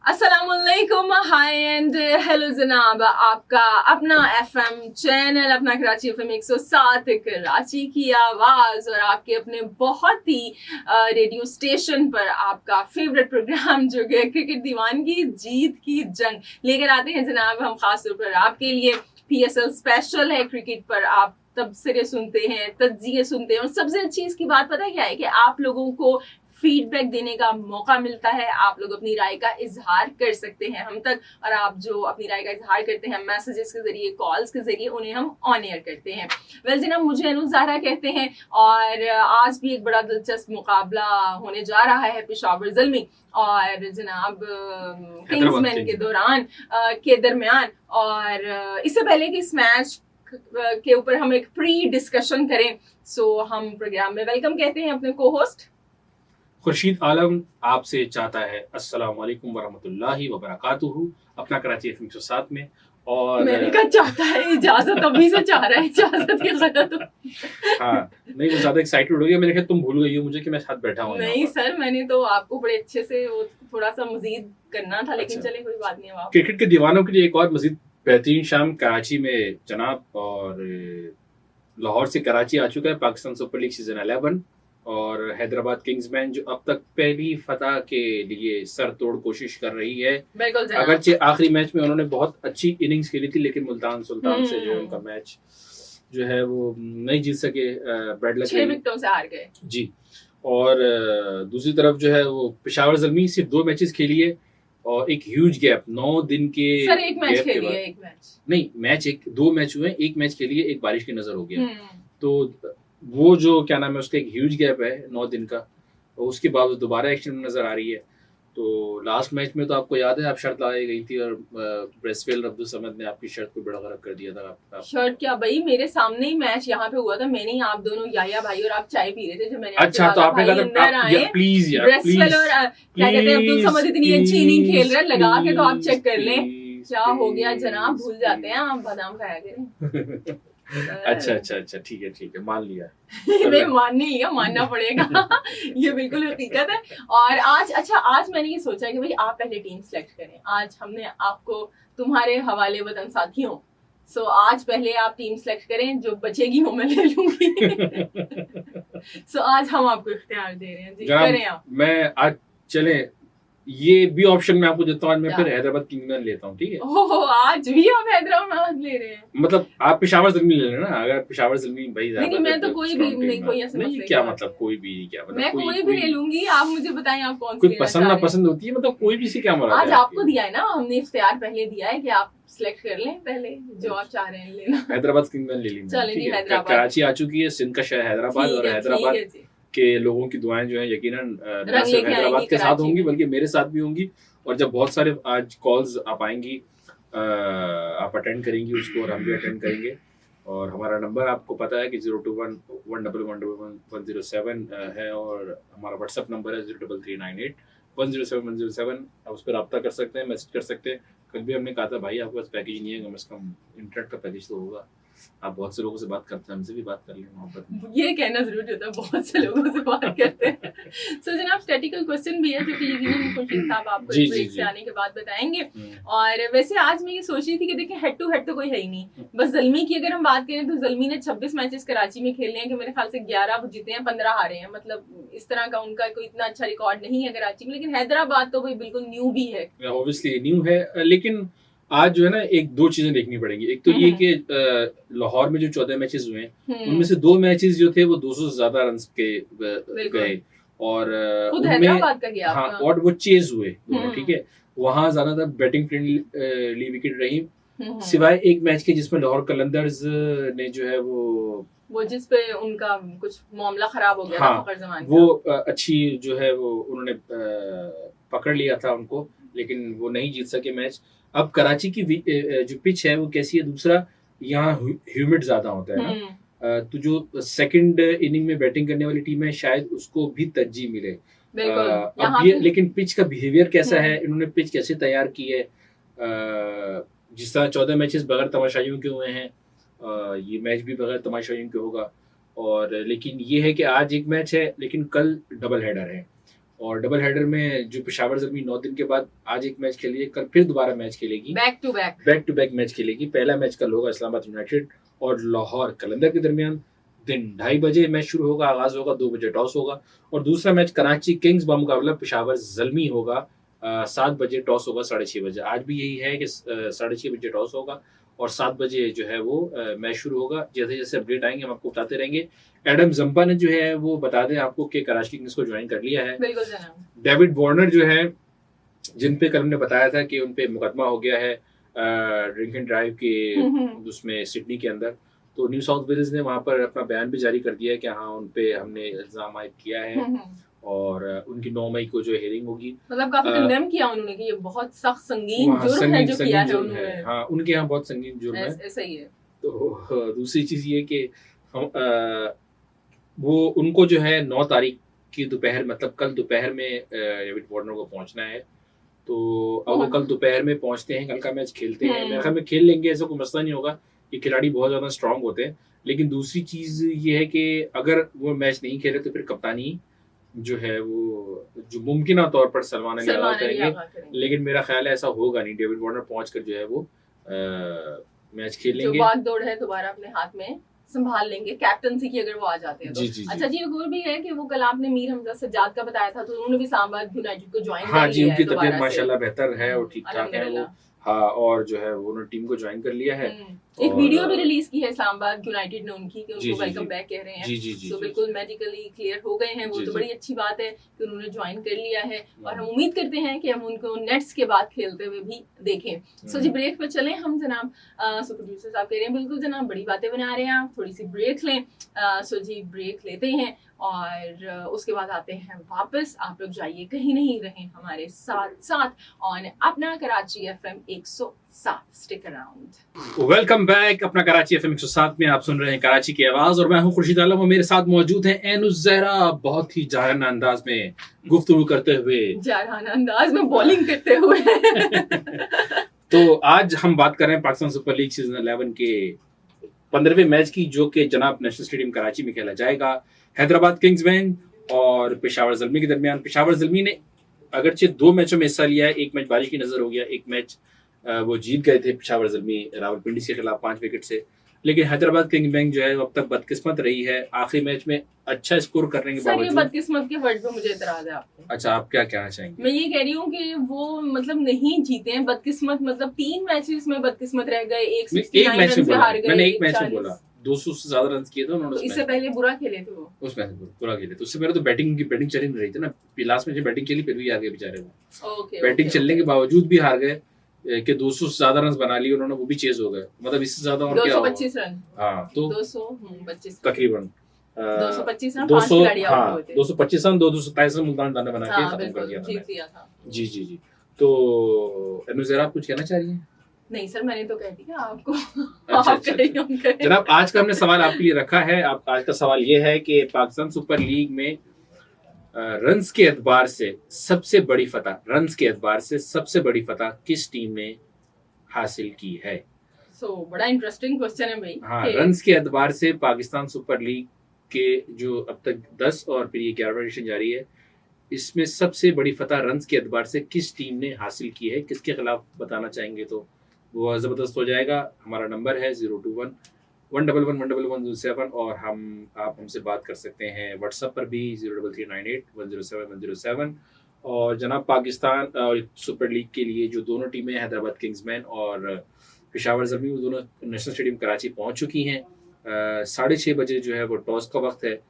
अस्सलामुअलैकुम, हाय and hello जनाब। आपका अपना एफएम चैनल, अपना कराची एफएम 107 कराची की आवाज और आपके अपने बहुत ही रेडियो स्टेशन पर आपका फेवरेट प्रोग्राम जो कि क्रिकेट दीवानगी जीत की जंग लेकर आते हैं जनाब। हम खास तौर पर आपके लिए पीएसएल स्पेशल है। क्रिकेट पर आप तबसरे सुनते हैं, तज्जिए सुनते हैं और सबसे अच्छी इसकी बात पता है क्या है कि आप लोगों को फीडबैक देने का मौका मिलता है। आप लोग अपनी राय का इजहार कर सकते हैं हम तक, और आप जो अपनी राय का इजहार करते हैं मैसेजेस के जरिए, कॉल्स के जरिए, उन्हें हम ऑन एयर करते हैं। वेल जनाब, मुझे अनु ज़हरा कहते हैं और आज भी एक बड़ा दिलचस्प मुकाबला होने जा रहा है पेशावर ज़ल्मी और जनाब किंग्समैन के दौरान के दरमियान। और इससे पहले कि इस मैच के ऊपर हम एक प्री डिस्कशन करें, सो हम प्रोग्राम में वेलकम कहते हैं अपने को होस्ट खुर्शीद आलम आपसे चाहता है अस्सलाम वालेकुम वरहमतुल्लाहि वबरकातुहू, अपना कराची एफएम 107 में। और मैंने कहा चाहता है, इजाजत अभी से चाह रहा है, इजाजत ही गलत। हाँ, नहीं वो ज्यादा एक्साइटेड हो गया, मैंने कहा तुम भूल गई हो मुझे कि मैं साथ बैठा हूँ। नहीं सर, मैंने तो आपको बड़े अच्छे से वो थोड़ा सा मजीद करना था, लेकिन चले कोई बात नहीं। अब क्रिकेट के दीवानों के लिए एक और मजीद बेहतरीन शाम कराची में जनाब। और लाहौर से कराची आ चुका है पाकिस्तान सुपर लीग सीजन 11 और हैदराबाद किंग्समैन जो अब तक पहली फतह के लिए सर तोड़ कोशिश कर रही है। अगरचे आखिरी मैच में उन्होंने बहुत अच्छी इनिंग्स खेली थी, लेकिन मुल्तान सुल्तान से जो है उनका मैच जो है वो नहीं जीत सके, बैड लक, 6 विकेटों से हार गए जी। और दूसरी तरफ जो है वो पेशावर ज़ल्मी सिर्फ 2 मैचेस खेली है और एक ह्यूज गैप 9 दिन के सर एक मैच खेली है, एक मैच नहीं, मैच 2 मैच हुए, एक मैच खेली है, एक बारिश की नजर हो गया। तो वो जो क्या नाम है उसका एक ह्यूज गैप है 9 दिन का, और उसके बाद दोबारा एक्शन में नजर आ रही है। तो लास्ट मैच में तो आपको याद है आप शर्त लगाई गई थी और ब्रेसवेल अब्दुल समद ने आपकी शर्त को बेड़गरक कर दिया था। आप शर्ट क्या भाई, मेरे सामने ही मैच यहाँ पे हुआ था, मैंने ही आप दोनों याया भाई और आप चाय पी रहे थे जब मैंने अच्छा तो आपने कहा प्लीज यार, ब्रेसवेल और क्या कहते हैं अब्दुल समद इतनी अच्छी इनिंग खेल रहे, लगा के तो आप चेक कर लें। क्या हो गया जनाब, भूल जाते हैं आप, बादाम खाया करें। अच्छा ठीक है, मान लिया। नहीं माननी है, मानना पड़ेगा। ये बिल्कुल हकीकत है। और आज मैंने ये सोचा कि भाई आप पहले टीम सेलेक्ट करें। आज हमने आपको तुम्हारे हवाले वतन साथियों, सो आज पहले आप टीम सेलेक्ट करें, जो बचेगी वो मैं ले लूंगी। सो आज हम आपको इख्तियार दे रहे हैं जी, करें आप। मैं आज चले ये भी ऑप्शन मैं आपको देता हूँ, मैं फिर हैदराबाद किंग्समैन लेता हूँ, ठीक है। ओह, आज भी आप हैदराबाद ले रहे हैं? मतलब आप पेशावर ज़ल्मी ले लेना, अगर पेशावर ज़ल्मी भाई नहीं, मैं तो कोई भी नहीं, कोई ऐसा नहीं, क्या मतलब कोई भी क्या मतलब, मैं कोई भी ले लूंगी। आप मुझे बताएं आप कौन सी पसंद ना पसंद होती है, मतलब कोई भी से क्या मरा। आज आपको दिया है ना, हमने इख्तियार पहले दिया है कि आप सिलेक्ट कर लें पहले जो आप चाह रहे हैं लेना। हैदराबाद किंग्समैन ले ली। चलिए हैदराबाद, कराची आ चुकी है, सिंध का शहर हैदराबाद, और हैदराबाद के लोगों की दुआएं जो है यकीनन न सिर्फ हैदराबाद के साथ होंगी बल्कि मेरे साथ भी होंगी। और जब बहुत सारे आज कॉल्स आप आएंगी, आप अटेंड करेंगी उसको और हम भी अटेंड करेंगे। और हमारा नंबर आपको पता है कि 021111107 है, और हमारा व्हाट्सएप नंबर है 03398107107। आप उस पर रब्ता कर सकते हैं, मैसेज कर सकते हैं। कल भी हमने कहा था भाई आपके पास पैकेज नहीं है, कम से कम इंटरनेट का पैकेज तो होगा। आप बहुत से लोगों से बात करते हैं, हमसे भी बात कर लें मोहब्बत में। ये कहना जरूरी होता है, बहुत से लोगों से बात करते हैं। सो जनाब, स्टैटिकल क्वेश्चन भी है जो कि यकीनन खुर्शीद साहब आपको ब्रेक से आने के बाद बताएंगे। और वैसे आज मैं ये सोच रही थी कि देखिए हेड टू हेड तो कोई है ही नहीं, बस ज़ल्मी की अगर हम बात करें तो ज़ल्मी ने 26 मैचेस कराची में खेले हैं कि मेरे ख्याल से 11 जीते हैं, 15 हारे हैं। मतलब इस तरह का उनका कोई इतना अच्छा रिकॉर्ड नहीं है कराची में। लेकिन हैदराबाद तो भाई बिल्कुल न्यू भी है, ऑब्वियसली न्यू है। लेकिन आज जो है ना एक दो चीजें देखनी पड़ेंगी। एक तो ये कि लाहौर में जो 14 मैचेस हुए हैं उनमें से 2 मैचेस जो थे वो 200 से ज्यादा रन के गए, और हैदराबाद का गया हाँ, और वो चेज हुए, ठीक है। वहां ज्यादातर बैटिंग फ्रेंडली विकेट रही, सिवाय एक मैच के जिसमें लाहौर कलंदर्स ने जो है वो जिस पे उनका कुछ मामला खराब हो गया था, फखर जमान वो अच्छी जो है वो उन्होंने पकड़ लिया था उनको, लेकिन वो नहीं जीत सके मैच। अब कराची की जो पिच है वो कैसी है, दूसरा यहाँ ह्यूमिड ज्यादा होता है ना, तो जो सेकंड इनिंग में बैटिंग करने वाली टीम है शायद उसको भी तरजीह मिले। अब ये लेकिन पिच का बिहेवियर कैसा है, इन्होंने पिच कैसे तैयार की है, जिस तरह 14 मैचेस बगैर तमाशाइयों के हुए हैं, ये मैच भी बगैर तमाशाइयों के होगा। और लेकिन ये है कि आज एक मैच है लेकिन कल डबल हेडर है, और डबल हेडर में जो पेशावर ज़ल्मी 9 दिन के बाद आज एक मैच खेली है, कल फिर दोबारा मैच खेलेगी, बैक टू बैक मैच खेलेगी। पहला मैच कल होगा इस्लामाबाद यूनाइटेड और लाहौर कलंदर के दरमियान, दिन 2:30 बजे मैच शुरू होगा, आगाज होगा, 2 बजे टॉस होगा। और दूसरा मैच कराची किंग्स बामुकाबला पेशावर ज़ल्मी होगा, 7 बजे टॉस होगा, 6:30 बजे। आज भी यही है कि 6:30 बजे टॉस होगा और 7 बजे जो है वो मैच शुरू होगा। जैसे जैसे अपडेट आएंगे हम आपको बताते रहेंगे। एडम जंपा ने जो है वो बता दें आपको कि कराची किंग्स को ज्वाइन कर लिया है। बिल्कुल जनाब। डेविड वार्नर जो है, जिन पे कल हमने बताया था कि उन पे मुकदमा हो गया है ड्रिंक एंड ड्राइव के उसमें सिडनी के अंदर, तो न्यू साउथ वेल्स ने वहां पर अपना बयान भी जारी कर दिया है कि हाँ उन पे हमने इल्जाम आयद किया है और उनकी 9 मई को जो हेयरिंग होगी। मतलब काफी कंडेम किया उन्होंने कि ये बहुत सख्त संगीन जुर्म है जो किया है उन्होंने। हाँ, उनके यहाँ बहुत संगीन जुर्म है। ऐसा ही है। तो दूसरी चीज ये कि हम वो उनको जो है 9 तारीख की दोपहर, मतलब कल दोपहर में डेविड वार्नर को पहुंचना है। तो अब वो कल दोपहर में पहुंचते हैं, कल का मैच खेलते हैं, मेरे ख्याल में खेल लेंगे, ऐसा कोई मसला नहीं होगा। ये खिलाड़ी बहुत ज्यादा स्ट्रांग होते हैं। लेकिन दूसरी चीज ये है कि अगर वो मैच नहीं खेले तो फिर कप्तानी जो है वो जो मुमकिन तौर पर सलमान अली आगा करेंगे, लेकिन मेरा ख्याल है ऐसा होगा नहीं। डेविड वार्नर पहुंचकर जो है वो मैच खेल लेंगे। जो भाग दौड़ है दोबारा अपने हाथ में संभाल लेंगे, कैप्टनसी की अगर वो आ जाते हैं तो। अच्छा जी, एक और भी है कि वो कल आपने मीर हमजा सज्जाद का बताया था, तो उन्होंने भी इस्लामाबाद यूनाइटेड को ज्वाइन कर लिया है। हाँ जी, उनकी तबीयत माशाल्लाह बेहतर है और ठीक ठाक है वो। हाँ, और जो है वो उन्होंने टीम को ज्वाइन कर लिया है। एक वीडियो भी रिलीज की है इस्लामाबाद यूनाइटेड ने उनकी कि उनको वेलकम बैक कह रहे हैं। तो बिल्कुल मेडिकली क्लियर हो गए हैं वो, तो बड़ी अच्छी बात है कि उन्होंने ज्वाइन कर लिया है और हम उम्मीद करते हैं कि हम उनको नेट्स के बाद खेलते हुए भी देखें। सो जी, ब्रेक पे चलें हम जनाब। सो प्रोड्यूसर साहब कह रहे हैं बिल्कुल जनाब, बड़ी बातें बना रहे हैं आप, थोड़ी सी ब्रेक लें। सो जी, ब्रेक लेते हैं और उसके बाद आते हैं वापस। आप लोग जाइए कहीं नहीं, रहें हमारे साथ साथ ऑन अपना Karachi FM 107। Stick around. Welcome back. अपना कराची एफएम 107 में आप सुन रहे हैं कराची की आवाज और मैं हूं खुर्शीद आलम और मेरे साथ मौजूद हैं एनुस ज़हरा, बहुत ही जारहाना अंदाज में गुफ्तगू करते हुए, जारहाना अंदाज में बॉलिंग करते हुए। तो आज हम बात कर रहे हैं पाकिस्तान सुपर लीग सीजन 11 के 15वें मैच की, जो कि जनाब नेशनल स्टेडियम कराची में खेला जाएगा। हैदराबाद किंग्स बैंक और पेशावर ज़ल्मी के दरमियान। पेशावर ज़ल्मी ने अगरचे 2 मैचों में हिस्सा लिया है, एक मैच बारिश की नजर हो गया, एक मैच वो जीत गए थे पेशावर ज़ल्मी रावलपिंडी के खिलाफ 5 विकेट से। लेकिन हैदराबाद किंग्स बैंक जो है अब तक बदकिस्मत रही है, आखिरी मैच में अच्छा स्कोर करने के बावजूद। बदकिस्मत के वर्ड पे मुझे इतराज है आपको। अच्छा, आप क्या कहना चाहेंगे? मैं ये कह रही हूँ कि वो मतलब नहीं जीते हैं, बदकिस्मत मतलब 3 मैचेस में बदकिस्मत रह गए, एक मैच में हार गए। मैंने एक मैच में बोला 200 से ज्यादा रन किए थे उन्होंने। तो इससे पहले बुरा खेले थे वो, उस मैच में बुरा खेले थे। उससे पहले तो बैटिंग चल नहीं रही थी ना, लास्ट में जो बैटिंग चली फिर भी हार गए बेचारे वो। बैटिंग चलने के बावजूद भी हार गए कि 200 से ज्यादा रन बना लिए उन्होंने, वो भी चेज हो गए। मतलब इससे ज्यादा और क्या 225 रन। हाँ, तो 225 तकरीबन 225 रन, 5 खिलाड़ी आउट हुए थे। 225 रन 227 रन मुल्तान दाना बना के खत्म कर दिया था। जी जी जी। तो एनुस ज़हरा, आप कुछ कहना चाह रही हैं? नहीं सर, मैंने तो कह दिया आपको। अच्छा। जनाब, आज का हमने सवाल आपके लिए रखा है। आज का सवाल ये है कि पाकिस्तान सुपर लीग में रन्स के एतबार से सबसे बड़ी फतह किस टीम ने हासिल की है? बड़ा इंटरेस्टिंग क्वेश्चन है भाई। हाँ, रन्स के एतबार से पाकिस्तान सुपर लीग के जो अब तक 10 और फिर ये 11वां एडिशन जारी है, इसमें सबसे बड़ी फतह रन्स के एतबार से किस टीम ने हासिल की है? किसके खिलाफ बताना चाहेंगे तो वो ज़बरदस्त हो जाएगा। हमारा नंबर है 021-111-11107 और आप हमसे बात कर सकते हैं व्हाट्सएप पर भी 03398107107। और जनाब, पाकिस्तान और सुपर लीग के लिए जो दोनों टीमें हैदराबाद किंग्समैन और पेशावर ज़ल्मी, वो दोनों नेशनल स्टेडियम कराची पहुंच चुकी हैं। 6:30 बजे जो है वो टॉस का वक्त है।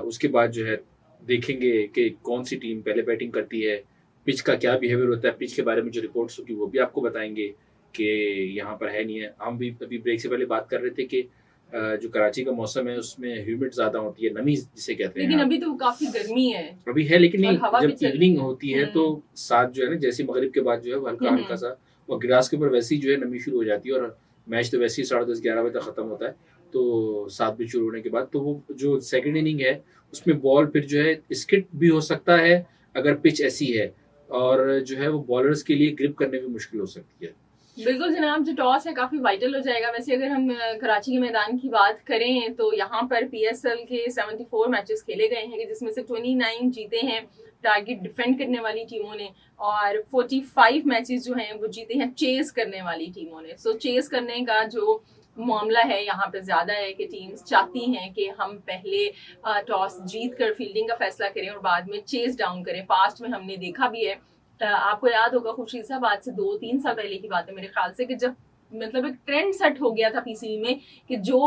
उसके बाद जो है देखेंगे कि कौन सी टीम पहले बैटिंग करती है, पिच का क्या बिहेवियर होता है, पिच के बारे में जो रिपोर्ट्स होगी वो भी आपको बताएंगे कि यहाँ पर है नहीं है। हम भी अभी ब्रेक से पहले बात कर रहे थे कि जो कराची का मौसम है उसमें ह्यूमिड ज्यादा होती है, नमी जिसे कहते हैं। लेकिन अभी तो काफी गर्मी है अभी है, लेकिन जब इवनिंग होती है तो साथ जो है ना, जैसे मगरिब के बाद जो है हल्का हल्का सा और ग्रास के ऊपर वैसे ही जो है नमी शुरू हो जाती है। और मैच तो वैसे ही 10:30-11 बजे तक खत्म होता है, तो 7 बजे शुरू होने के बाद तो वो जो सेकंड इनिंग है उसमें बॉल फिर जो है स्किट भी हो सकता है अगर पिच ऐसी है, और जो है वो बॉलर्स के लिए ग्रिप करने में मुश्किल हो सकती है। बिल्कुल जनाब, जो टॉस है काफी वाइटल हो जाएगा। वैसे अगर हम कराची के मैदान की बात करें तो यहाँ पर PSL के 74 मैचेस खेले गए हैं, जिसमें से 29 जीते हैं टारगेट डिफेंड करने वाली टीमों ने, और 45 मैचेस जो हैं वो जीते हैं चेस करने वाली टीमों ने। सो चेस करने का जो मामला है यहाँ पे ज्यादा है कि टीम्स चाहती हैं कि हम पहले टॉस जीत कर फील्डिंग का फैसला करें और बाद में चेस डाउन करें। पास्ट में हमने देखा भी है, आपको याद होगा खुर्शीद साहब, आज से 2-3 साल पहले की बात है मेरे ख्याल से, कि जब मतलब एक ट्रेंड सेट हो गया था पीसीबी में कि जो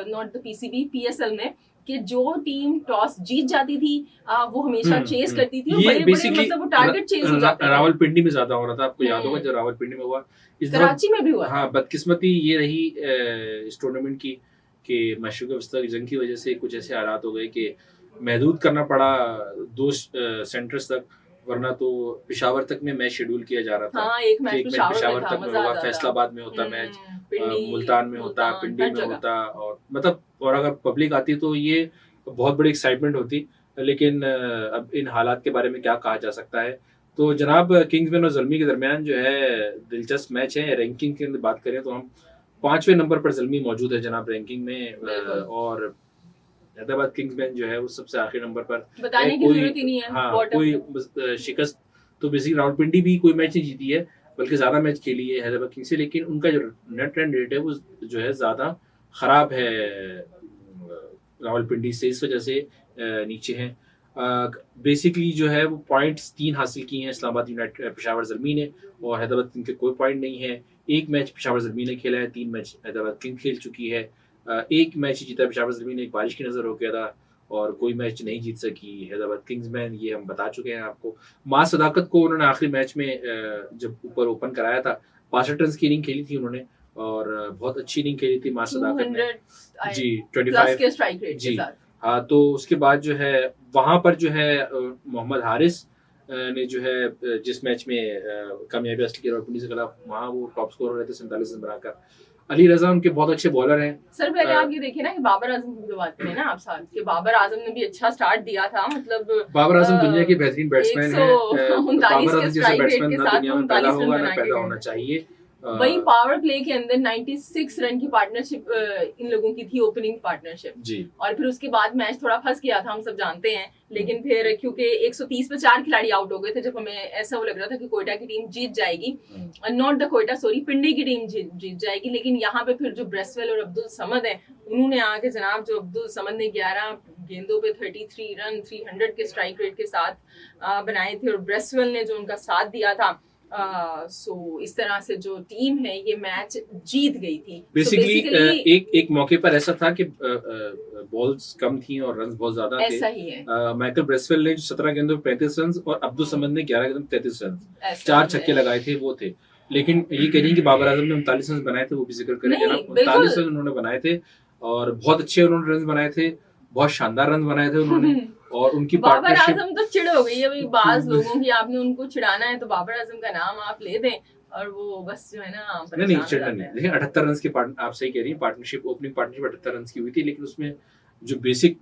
नॉट द पीसीबी PSL में, कि जो टीम टॉस जीत जाती थी वो हमेशा चेस करती थी, ये बेसिकली मतलब वो टारगेट चेस हो जाते थे। रावलपिंडी में ज्यादा हो रहा था, आपको याद होगा जब रावलपिंडी में हुआ, इस कराची में भी हुआ। हाँ, बदकिस्मती ये रही इस टूर्नामेंट की कि मशरक़ वस्ता की जंग की वजह से कुछ ऐसे हालात हो गए कि महदूद करना पड़ा 2 सेंटर्स तक, वरना तो पेशावर तक में मैच शेड्यूल किया जा रहा था। हाँ, एक मैच पेशावर तक में होगा, फैसलाबाद में होता मैच, मुल्तान में होता, पिंडी में होता, और मतलब और अगर पब्लिक आती तो ये बहुत बड़ी एक्साइटमेंट होती। लेकिन अब इन हालात के बारे में क्या कहा जा सकता है। तो जनाब किंग्समैन और ज़ल्मी के दरमियान जो है दिलचस्प मैच है। रैंकिंग की बात करें तो हम 5वें नंबर पर ज़ल्मी मौजूद है जनाब रैंकिंग में, और हैदराबाद किंग्समैन जो है वो सबसे आखिरी नंबर पर। बताने की जरूरत ही नहीं है। हाँ, कोई शिकस्त तो बेसिकली रावलपिंडी भी कोई मैच नहीं जीती है, बल्कि ज्यादा मैच खेली है हैदराबाद किंग्स से, लेकिन उनका जो नेट रन रेट है वो जो है ज्यादा खराब है रावलपिंडी से, इस वजह से नीचे है। बेसिकली जो है वो पॉइंट्स 3 हासिल किए हैं इस्लामाबाद यूनाइटेड पेशावर ज़ल्मी ने, और हैदराबाद किंग्स के कोई पॉइंट नहीं है। 1 मैच पेशावर ज़ल्मी ने खेला है, 3 मैच हैदराबाद किंग्स खेल चुकी है। 1 मैच जीता पेशावर ज़ल्मी ने, एक बारिश की नजर हो गया था, और कोई मैच नहीं जीत सकी हैदराबाद किंग्समैन, ये हम बता चुके हैं आपको। मां सदाकत को उन्होंने आखिरी मैच में जब ऊपर ओपन कराया था 65 रन की इनिंग खेली थी उन्होंने, और बहुत अच्छी इनिंग खेली थी मां सदाकत ने जी, 25 के स्ट्राइक रेट जी। हाँ, तो उसके बाद जो है वहां पर जो है मोहम्मद हारिस ने जो है जिस मैच में कामयाबी हासिल की रावलपिंडी के खिलाफ, वहां वो टॉप स्कोर रहे थे 47 रन बनाकर। अली रजा उनके बहुत अच्छे बॉलर हैं। सर पहले आप ये देखिए ना कि बाबर आजम की बात करें ना आप साहब, कि बाबर आजम ने भी अच्छा स्टार्ट दिया था। मतलब बाबर आजम दुनिया के बेहतरीन बैट्समैन हैं। बाबर आजम जैसा बैट्समैन ना दुनिया में पैदा होगा ना पैदा होना चाहिए। वही पावर प्ले के अंदर 96 रन की पार्टनरशिप इन लोगों की थी, ओपनिंग पार्टनरशिप जी। और फिर उसके बाद मैच थोड़ा फंस गया था, हम सब जानते हैं। लेकिन फिर क्योंकि 130 पे 4 खिलाड़ी आउट हो गए थे, जब हमें ऐसा वो लग रहा था कि कोयटा की टीम जीत जाएगी, नॉट द कोयटा सॉरी पिंडी की टीम जीत जाएगी। लेकिन यहाँ पे फिर जो ब्रेसवेल और अब्दुल समद है, उन्होंने आके जनाब, जो अब्दुल समद ने 11 गेंदों पे 33 रन 300 के स्ट्राइक रेट के साथ बनाए थे, और ब्रेसवेल ने जो उनका साथ दिया था, सो इस तरह से जो टीम है ये मैच जीत गई थी। बेसिकली एक मौके पर ऐसा था कि बॉल्स कम थी और रन बहुत ज्यादा थे। ऐसा ही है। माइकल ब्रेसवेल ने 17 गेंदों पे 35 रन और अब्दुल समद ने 11 गेंदों पे 33 रन, 4 छक्के लगाए थे वो थे। लेकिन ये कह रही है कि बाबर आजम ने 39 रन बनाए थे, वो भी जिक्र करेंगे ना, 39 रन उन्होंने बनाए थे और बहुत अच्छे उन्होंने रन बनाए थे, बहुत शानदार रन बनाए थे उन्होंने। और उनकी बाबर आजम तो चिड़ हो गई है भाई बाज लोगों की, आपने उनको चिढ़ाना है तो बाबर आजम का नाम आप ले दें और वो बस जो है ना नहीं चिढ़ना नहीं। देखिए 78 रन की आप सही कह रही हैं, पार्टनरशिप ओपनिंग पार्टनरशिप 78 रन की हुई थी, लेकिन उसमें जो बेसिक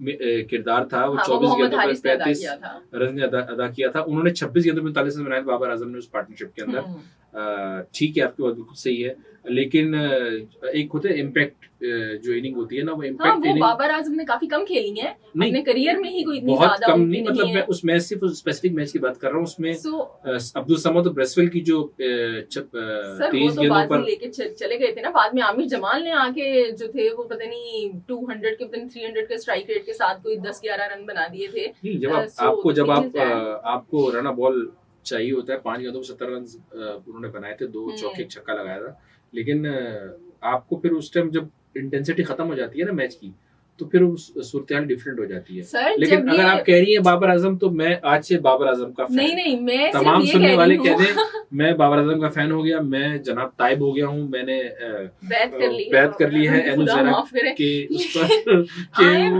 किरदार था वो 24 गेंदों पर 35 रन ने अदा किया था। उन्होंने 26 गेंदों में 39 रन बनाए बाबर आजम ने उस पार्टनरशिप के अंदर। ठीक है, आपकी बात बिल्कुल सही है, लेकिन एक होता है इम्पैक्ट जो इनिंग होती है ना, वो इम्पैक्ट इनिंग बाबर आजम ने काफी कम खेली है अपने करियर में ही, कोई इतनी ज्यादा कम नहीं, मतलब मैं उस मैच सिर्फ स्पेसिफिक मैच की बात कर रहा हूँ। उसमें अब्दुल समद और ब्रेसवेल की जो तेज गेंदों पर लेके चले गए थे ना, बाद में आमिर जमाल ने आके जो थे वो पता नहीं 200 के पता नहीं 300 के स्ट्राइक रेट के साथ कोई 10-11 रन बना दिए थे। जब आपको रन बॉल चाहिए होता है, 5 गेंदों में 70 रन उन्होंने बनाए थे, 2 चौके छक्का लगाया था। लेकिन आपको फिर उस टाइम जब इंटेंसिटी खत्म हो जाती है ना मैच की, तो फिर सूरत डिफरेंट हो जाती है। लेकिन अगर आप कह रही हैं बाबर आजम, तो मैं आज से बाबर आजम का फैन, नहीं मैं तमाम सुनने वाले कह दें मैं बाबर आजम का फैन हो गया, मैं जनाब ताइब हो गया हूँ, मैंने बैत कर ली है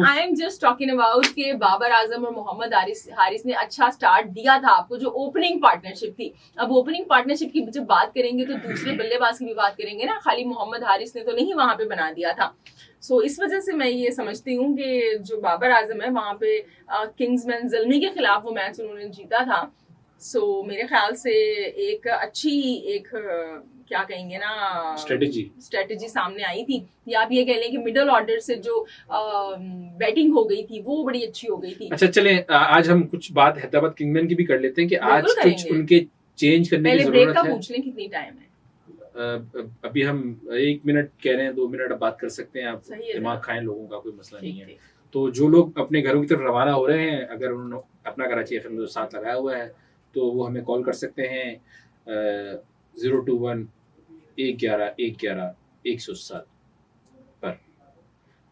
I am just talking about कि बाबर आजम और मोहम्मद हारिस ने अच्छा स्टार्ट दिया था आपको, जो ओपनिंग पार्टनरशिप थी। अब ओपनिंग पार्टनरशिप की जब बात करेंगे तो दूसरे बल्लेबाज की भी बात करेंगे ना, खाली मोहम्मद हारिस ने तो नहीं वहां पे बना दिया था। सो इस वजह से मैं ये समझती हूँ कि जो बाबर आजम है वहां पे किंग्समैन ज़ल्मी के खिलाफ वो मैच उन्होंने जीता था, सो मेरे ख्याल से एक अच्छी एक क्या कहेंगे ना स्ट्रेटेजी सामने आई थी, या आप ये कह लें कि मिडिल ऑर्डर से जो बैटिंग हो गई थी वो बड़ी अच्छी हो गई थी। अच्छा चले आज हम कुछ बात हैदराबाद किंगमैन की भी कर लेते हैं कि आज कुछ उनके चेंज करने की जरूरत है। ब्रेक का पूछ लें कितनी टाइम है? अभी हम 1 मिनट कह रहे हैं, 2 मिनट अब बात कर सकते हैं, आप दिमाग खाएं, लोगों का कोई मसला नहीं है। तो जो लोग अपने घरों की तरफ रवाना हो रहे हैं, अगर उन्होंने अपना कराची एफएम जो साथ लगाया हुआ है तो वो हमें कॉल कर सकते हैं 021-111-111-107 पर।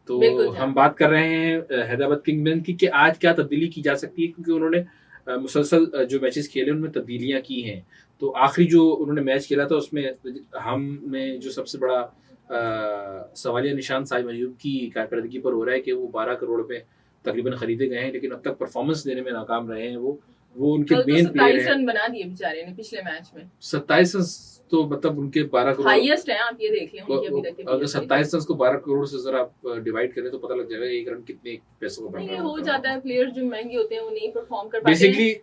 तो हम बात कर रहे हैं हैदराबाद किंगमैन की कि आज क्या तब्दीली की जा सकती है, क्योंकि उन्होंने मुसलसल जो मैचेस खेले उनमें तब्दीलियां की हैं। तो आखिरी जो उन्होंने मैच खेला था उसमें हम में जो सबसे बड़ा सवालिया निशान साइम अयूब की कारकर्दगी पर हो रहा है कि वो 12 करोड़ पे तकरीबन खरीदे गए हैं, लेकिन अब तक परफॉर्मेंस देने में नाकाम रहे हैं। वो उनके मेन प्लेयर हैं। 27 रन बना दिए बेचारे ने पिछले मैच में। 27 रन तो मतलब उनके 12 करोड़ हाईएस्ट है, आप ये देख लें उनके अभी तक के। अगर 27 रन को 12 करोड़ से जरा आप डिवाइड करें तो पता लग जाएगा एक रन कितने पैसों का बन रहा है। हो जाता है, प्लेयर जो महंगे होते हैं वो नहीं परफॉर्म कर पाते। बेसिकली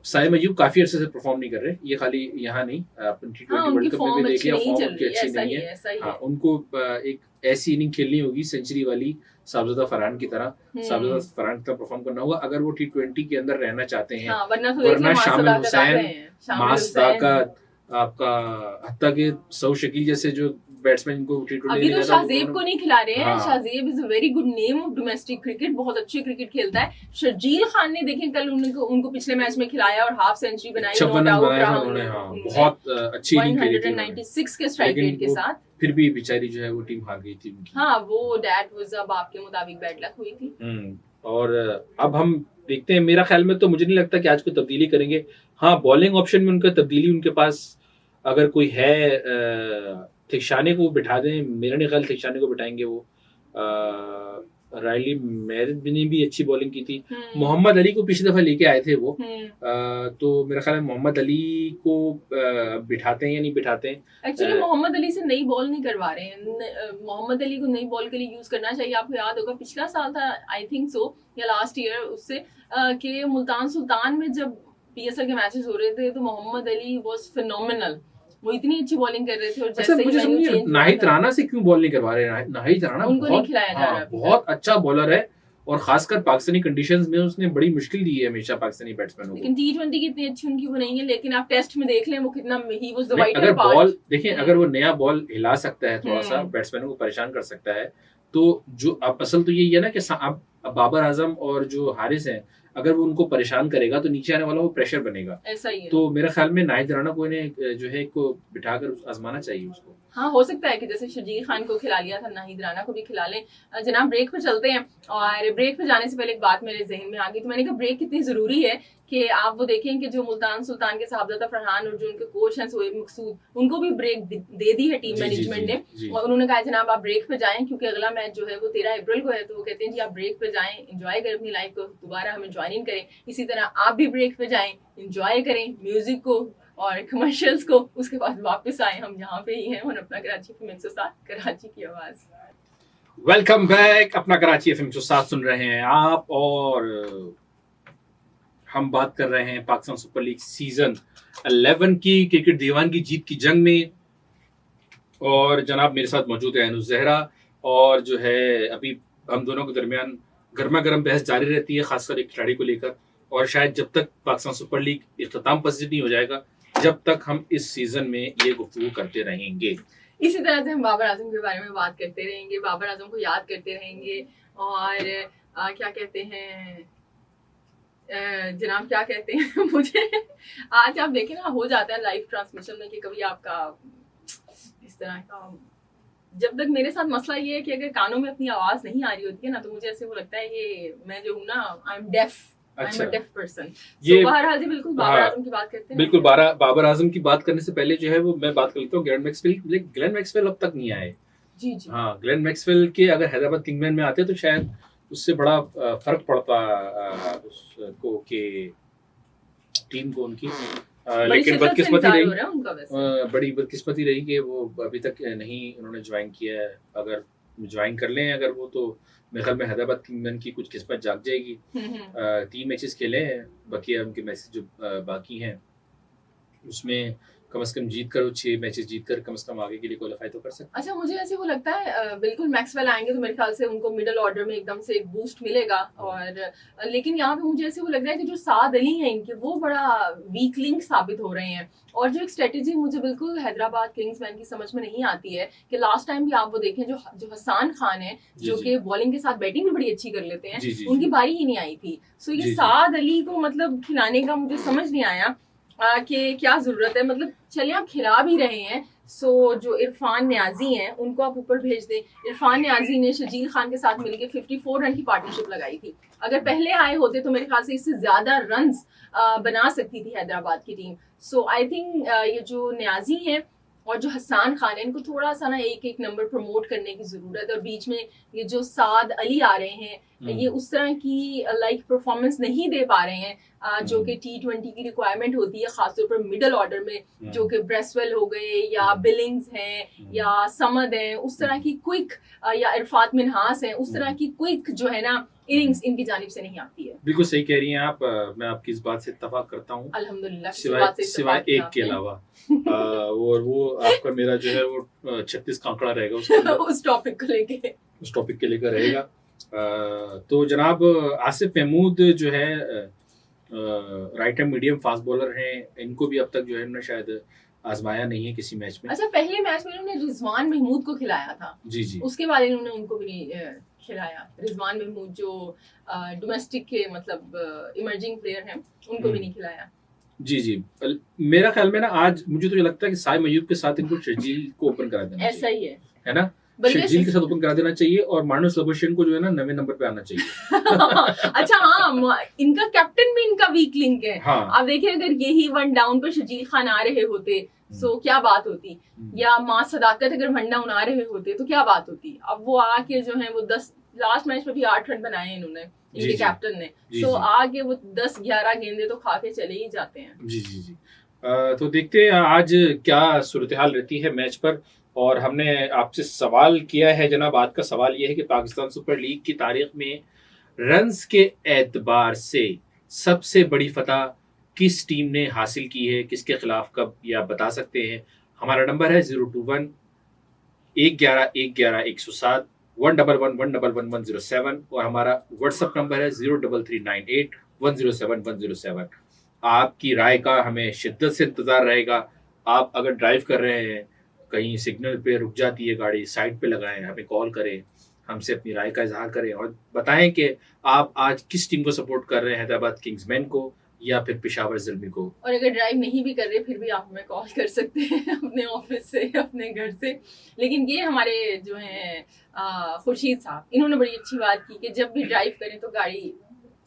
साइम अयूब काफी अरसे से परफॉर्म नहीं कर रहे, ये खाली यहाँ नहीं, अपन T20 वर्ल्ड कप में भी देखिए फॉर्म उनकी अच्छी नहीं है। हाँ, उनको एक ऐसी इनिंग खेलनी होगी सेंचुरी वाली साबजुदा फरहान की तरह, साबजुदा फरहान की तरह परफॉर्म करना होगा अगर वो T20 के अंदर रहना चाहते हैं। वरना शामिल हुसैन, मासदाकत, आपका हत्ता के सौ शकील जैसे जो बैट्समैन को T20 अभी तो शाहजेब को नहीं खिला रहे हैं। Shahzeb is a very good name of domestic cricket, बहुत अच्छी क्रिकेट खेलता है। शर्जील खान ने देखें कल उनको पिछले मैच में खिलाया और हाफ सेंचुरी बनाई, बहुत अच्छी इनिंग खेली थी 196 के स्ट्राइक रेट के साथ। फिर भी बेचारी जो है वो टीम हार गई थी उनकी। हाँ, वो दैट वाज अब आपके मुताबिक बैड लक हुई थी। और अब हम देखते हैं, मेरा ख्याल में तो मुझे नहीं लगता कि आज कोई तब्दीली करेंगे। हाँ, बॉलिंग ऑप्शन में उनका तब्दीली उनके पास अगर कोई है, थिकशाने को बिठा दें, मेरा नहीं ख्याल थिकशाने को बिठाएंगे वो। रायली मैरिज ने भी अच्छी बॉलिंग की थी। मोहम्मद अली को पिछली दफा लेके आए थे वो, तो मेरा ख्याल है मोहम्मद अली को बिठाते हैं या नहीं बिठाते हैं। एक्चुअली मोहम्मद अली से नई बॉल नहीं करवा रहे हैं। मोहम्मद अली को नई बॉल के लिए यूज करना चाहिए। आपको याद होगा पिछला साल था आई थिंक सो, या लास्ट ईयर उससे, कि मुल्तान सुल्तान में जब पीएसएल के मैचेस हो रहे थे तो मोहम्मद अली वाज फिनोमिनल, वो इतनी अच्छी बॉलिंग कर रहे थे। और जैसे ही नाहिद राणा से क्यों बॉल नहीं करवा रहे? नाहिद राणा उनको नहीं खिलाया जा रहा, बहुत अच्छा बॉलर है और खासकर पाकिस्तानी कंडीशंस में उसने बड़ी मुश्किल दी है हमेशा पाकिस्तानी बैट्समैनों को। लेकिन T20 की इतनी अच्छी उनकी वो नहीं है, लेकिन आप टेस्ट में देख लें वो कितना ही वाज द वाइटर पार्ट। अगर बॉल देखें, अगर वो नया बॉल हिला सकता है, थोड़ा सा बैट्समैनों को परेशान कर सकता है, तो जो अब असल तो यही है ना कि अब बाबर आजम और जो हारिस हैं, अगर वो उनको परेशान करेगा तो नीचे आने वाला वो प्रेशर बनेगा। ऐसा ही है। तो मेरे ख्याल में नाहिद राणा को इन्हें जो है को बिठाकर आजमाना चाहिए उसको। हाँ, हो सकता है कि जैसे शर्जील खान को खिला लिया था, नाहिद राणा को भी खिला लें। जनाब ब्रेक पे चलते हैं, और ब्रेक पे जाने से पहले एक बात मेरे जहन में आ गई, तो मैंने कहा ब्रेक कितनी जरूरी है कि आप वो देखें कि जो मुल्तान सुल्तान के साहबजादा फरहान और जो उनके कोच हैं सोएब मकसूद, उनको भी ब्रेक दे दी है टीम मैनेजमेंट ने। और उन्होंने कहा जनाब आप ब्रेक पे जाएं, क्योंकि अगला मैच जो है वो 13 अप्रैल को है। तो वो कहते हैं जी आप ब्रेक पे जाएं, एंजॉय करें अपनी लाइफ को, दोबारा हमें ज्वाइन इन करें। इसी तरह आप भी ब्रेक पे जाएं, एंजॉय करें म्यूजिक को और कमर्शियल्स को, उसके बाद वापस आए। हम यहाँ पे ही हैं और अपना कराची FM 107 कराची की आवाज। वेलकम बैक, अपना कराची FM 107 सुन रहे हैं आप, और हम बात कर रहे हैं पाकिस्तान सुपर लीग सीजन 11 की क्रिकेट दीवान की जीत की जंग में। और जनाब मेरे साथ मौजूद है अनुज जहरा, और जो है अभी हम दोनों के दरमियान गर्मा गर्म बहस जारी रहती है, खासकर एक खिलाड़ी को लेकर। और शायद जब तक पाकिस्तान सुपर लीग इख्तिताम पसंद नहीं हो जाएगा, जब तक हम इस सीजन में ये गुफ्तगू करते रहेंगे। इसी तरह से हम बाबर आजम के बारे में बात करते रहेंगे, बाबर आजम को याद करते रहेंगे, और क्या कहते हैं जनाब क्या कहते हैं मुझे आज आप देखें ना, हो जाता है लाइव ट्रांसमिशन में कि कभी आपका इस तरह का, जब तक मेरे साथ मसला ये है कि अगर कानों में अपनी आवाज नहीं आ रही होती है ना, तो मुझे ऐसे वो लगता है कि मैं जो हूँ ना, आई एम डेफ। अच्छा, ये बहरहाल जी बिल्कुल बाबर आजम की बात करते हैं। बिल्कुल बाबर आजम की बात करने से पहले जो है वो मैं बात कर लेता हूँ ग्लेन मैक्सवेल अब तक नहीं आए। जी। हाँ, ग्लेन मैक्सवेल के अगर हैदराबाद किंगमैन में आते तो शायद उससे बड़ा फर्क पड़ता उसको के टीम को उनकी। लेकिन बदकिस्मती रही, बड़ी बदकिस्मती रही कि वो अभी तक नहीं उन्होंने ज्वाइन किया है। अगर ज्वाइन कर लें अगर वो, तो मेरे ख्याल में हैदराबाद किंगमैन की कुछ किस्मत जाग जाएगी। 3 मैचेस खेले हैं, बाकी उनके मैचेस जो बाकी हैं उसमें कम से कम जीत कर 6 मैचेस जीत कर कम से कम आगे के लिए क्वालिफाई तो कर सकते अच्छा, मुझे ऐसे वो लगता है बिल्कुल मैक्सवेल आएंगे तो मेरे ख्याल से उनको मिडिल ऑर्डर में एकदम से एक बूस्ट मिलेगा। और लेकिन यहाँ पे मुझे ऐसे वो लग रहा है कि जो साद अली हैं इनके, वो बड़ा वीक लिंक साबित हो रहे हैं। और जो एक स्ट्रेटेजी मुझे बिल्कुल हैदराबाद किंग्समैन की समझ में नहीं आती है कि लास्ट टाइम भी आप वो देखें, जो हसान खान है जो कि बॉलिंग के साथ बैटिंग भी बड़ी अच्छी कर लेते हैं, उनकी बारी ही नहीं आई थी। सो ये साद अली को मतलब खिलाने का मुझे समझ नहीं आया कि क्या जरूरत है। मतलब चलिए आप खिला भी रहे हैं, सो जो इरफान न्याजी हैं उनको आप ऊपर भेज दें। इरफान न्याजी ने शर्जील खान के साथ मिलकर 54 रन की पार्टनरशिप लगाई थी। अगर पहले आए होते तो मेरे ख्याल से इससे ज्यादा रन्स बना सकती थी हैदराबाद की टीम। सो आई थिंक ये जो न्याजी हैं और जो हसान खान है, इनको थोड़ा सा ना एक एक नंबर प्रमोट करने की जरूरत है। और बीच में ये जो साद अली आ रहे हैं, ये उस तरह की परफॉर्मेंस नहीं दे पा रहे हैं जो कि T20 की रिक्वायरमेंट होती है, खासतौर पर मिडिल ऑर्डर में, जो कि ब्रेसवेल हो गए या बिलिंग्स हैं या समद हैं, उस तरह की क्विक, या इरफात मिनहास हैं, उस तरह की क्विक जो है ना इनिंग्स इनकी जानिब से नहीं आती है। बिल्कुल सही कह रही हैं आप, मैं आपकी इस बात से इत्तेफाक करता हूँ अल्हम्दुलिल्लाह, सिवाय एक के अलावा। और वो आपका मेरा जो है वो 36 का आंकड़ा रहेगा उस टॉपिक को लेकर रहेगा। तो जनाब आसिफ महमूद जो है right hand medium fast bowler हैं, इनको भी अब तक जो है ना शायद आजमाया नहीं है किसी मैच में। अच्छा, पहले मैच में उन्होंने रिजवान महमूद को खिलाया था, जी, उसके बाद इन्होंने उनको भी नहीं खिलाया। रिजवान महमूद जो डोमेस्टिक के मतलब इमर्जिंग प्लेयर हैं, उनको भी नहीं खिलाया। जी, मेरा ख्याल में ना आज मुझे तो ये लगता है कि साइम अयूब के साथ इनको शर्जील को ओपन करा देना ऐसा ही है ना, शर्जील के साथ ओपन करा देना चाहिए और मार्नस लबोशन को जो है ना 9वें नंबर पे आना चाहिए। अच्छा हाँ, इनका कैप्टन भी इनका वीक लिंक है। हाँ। आप देखिए, अगर यही वन डाउन पर शर्जील खान आ रहे होते सो क्या बात होती, या माँ सदाकत अगर वन डाउन आ रहे होते तो क्या बात होती। अब वो आके जो है वो 10 लास्ट मैच में भी 8 रन बनाए इन्होंने, इनके कैप्टन ने। सो आगे वो 10-11 गेंदे तो खा के चले ही जाते हैं। जी। तो देखते हैं आज क्या सूरत हाल रहती है मैच पर। और हमने आपसे सवाल किया है जनाब, आज का सवाल यह है कि पाकिस्तान सुपर लीग की तारीख में रन्स के एतबार से सबसे बड़ी फतह किस टीम ने हासिल की है, किसके खिलाफ, कब, ये आप बता सकते हैं। हमारा नंबर है 021 111 111 107 1111107 और हमारा व्हाट्सएप नंबर है 03398 107 107। आपकी राय का हमें शिद्दत से इंतजार रहेगा। आप अगर ड्राइव कर रहे हैं, कहीं सिग्नल पे रुक जाती है गाड़ी, साइड पे लगाएं, हमें कॉल करें, हमसे अपनी राय का इजहार करें और बताएं कि आप आज किस टीम को सपोर्ट कर रहे हैं, हैदराबाद किंग्समैन को या फिर पेशावर ज़ल्मी को। और अगर ड्राइव नहीं भी कर रहे फिर भी आप हमें कॉल कर सकते हैं अपने ऑफिस से, अपने घर से। लेकिन ये हमारे जो हैं खुर्शीद साहब, इन्होंने बड़ी अच्छी बात की कि जब भी ड्राइव करें तो गाड़ी